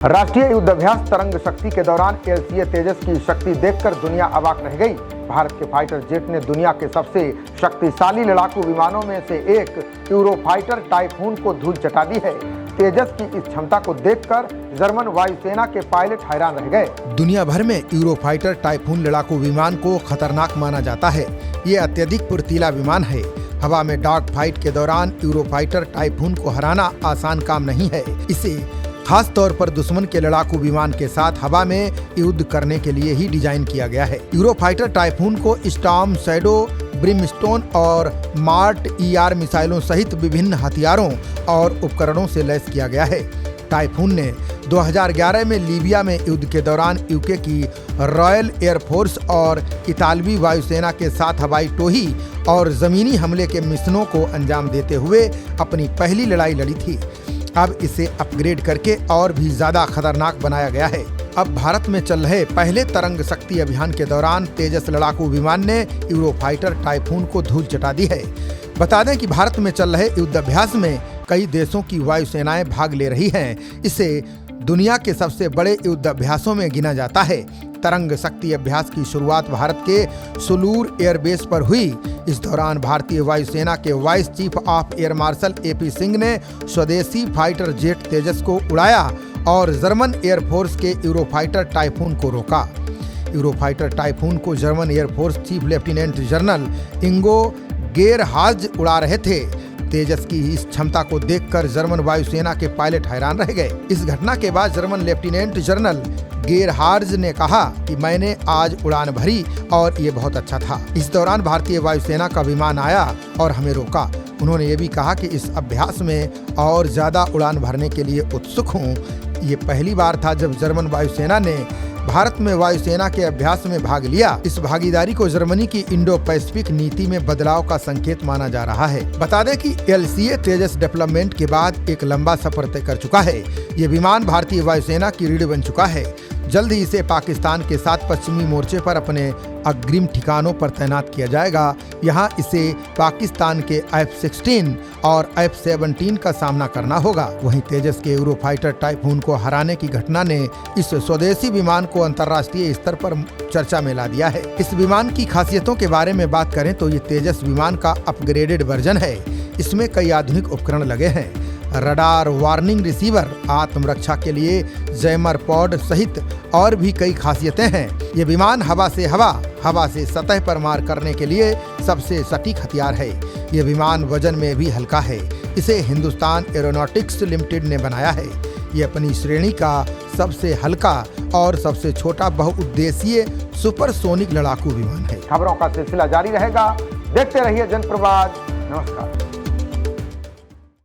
राष्ट्रीय युद्धाभ्यास तरंग शक्ति के दौरान एलसीए तेजस की शक्ति देखकर दुनिया अवाक रह गई। भारत के फाइटर जेट ने दुनिया के सबसे शक्तिशाली लड़ाकू विमानों में से एक यूरोफाइटर टाइफून को धूल चटा दी है। तेजस की इस क्षमता को देखकर जर्मन वायुसेना के पायलट हैरान रह गए। दुनिया भर में यूरोफाइटर टाइफून लड़ाकू विमान को खतरनाक माना जाता है। ये अत्यधिक फुर्तीला विमान है। हवा में डॉग फाइट के दौरान यूरोफाइटर टाइफून को हराना आसान काम नहीं है। इसे खास तौर पर दुश्मन के लड़ाकू विमान के साथ हवा में युद्ध करने के लिए ही डिजाइन किया गया है। यूरोफाइटर टाइफून को स्टॉर्म, शैडो, ब्रिमस्टोन और मार्ट ER मिसाइलों सहित विभिन्न हथियारों और उपकरणों से लैस किया गया है। टाइफून ने 2011 में लीबिया में युद्ध के दौरान यूके की रॉयल एयरफोर्स और इतालवी वायुसेना के साथ हवाई टोही और जमीनी हमले के मिशनों को अंजाम देते हुए अपनी पहली लड़ाई लड़ी थी। अब इसे अपग्रेड करके और भी ज्यादा खतरनाक बनाया गया है। अब भारत में चल रहे पहले तरंग शक्ति अभियान के दौरान तेजस लड़ाकू विमान ने यूरोफाइटर टाइफून को धूल चटा दी है। बता दें कि भारत में चल रहे युद्धाभ्यास में कई देशों की वायुसेनाएं भाग ले रही हैं। इसे दुनिया के सबसे बड़े युद्धाभ्यासों में गिना जाता है। तरंग शक्ति अभ्यास की शुरुआत भारत के सुलूर एयरबेस पर हुई। इस दौरान भारतीय वायुसेना के vice chief of air marshal AP Singh ने स्वदेशी फाइटर जेट तेजस को उड़ाया और जर्मन एयरफोर्स के यूरोफाइटर टाइफून को रोका। यूरोफाइटर टाइफून को German air force chief lieutenant general Ingo Gerhard उड़ा रहे थे। तेजस की इस क्षमता को देखकर जर्मन वायुसेना के पायलट हैरान रह गए। इस घटना के बाद जर्मन लेफ्टिनेंट जनरल गेरहार्ड ने कहा कि मैंने आज उड़ान भरी और ये बहुत अच्छा था। इस दौरान भारतीय वायुसेना का विमान आया और हमें रोका। उन्होंने ये भी कहा कि इस अभ्यास में और ज्यादा उड़ान भरने के लिए उत्सुक हूँ। ये पहली बार था जब जर्मन वायुसेना ने भारत में वायुसेना के अभ्यास में भाग लिया। इस भागीदारी को जर्मनी की इंडो पैसिफिक नीति में बदलाव का संकेत माना जा रहा है। बता दें कि LCA तेजस डेवलपमेंट के बाद एक लंबा सफर तय कर चुका है। ये विमान भारतीय वायुसेना की रीढ़ बन चुका है। जल्द ही इसे पाकिस्तान के साथ पश्चिमी मोर्चे पर अपने अग्रिम ठिकानों पर तैनात किया जाएगा। यहाँ इसे पाकिस्तान के F-16 और F-17 का सामना करना होगा। वहीं तेजस के यूरोफाइटर टाइफून को हराने की घटना ने इस स्वदेशी विमान को अंतर्राष्ट्रीय स्तर पर चर्चा में ला दिया है। इस विमान की खासियतों के बारे में बात करें तो ये तेजस विमान का अपग्रेडेड वर्जन है। इसमें कई आधुनिक उपकरण लगे हैं। रडार, वार्निंग रिसीवर, आत्मरक्षा के लिए जैमर पॉड सहित और भी कई खासियतें हैं। ये विमान हवा से सतह पर मार करने के लिए सबसे सटीक हथियार है। ये विमान वजन में भी हल्का है। इसे हिंदुस्तान एरोनॉटिक्स लिमिटेड ने बनाया है। ये अपनी श्रेणी का सबसे हल्का और सबसे छोटा बहुउद्देशीय सुपरसोनिक लड़ाकू विमान है। खबरों का सिलसिला जारी रहेगा। देखते रहिए जनप्रवाद। नमस्कार।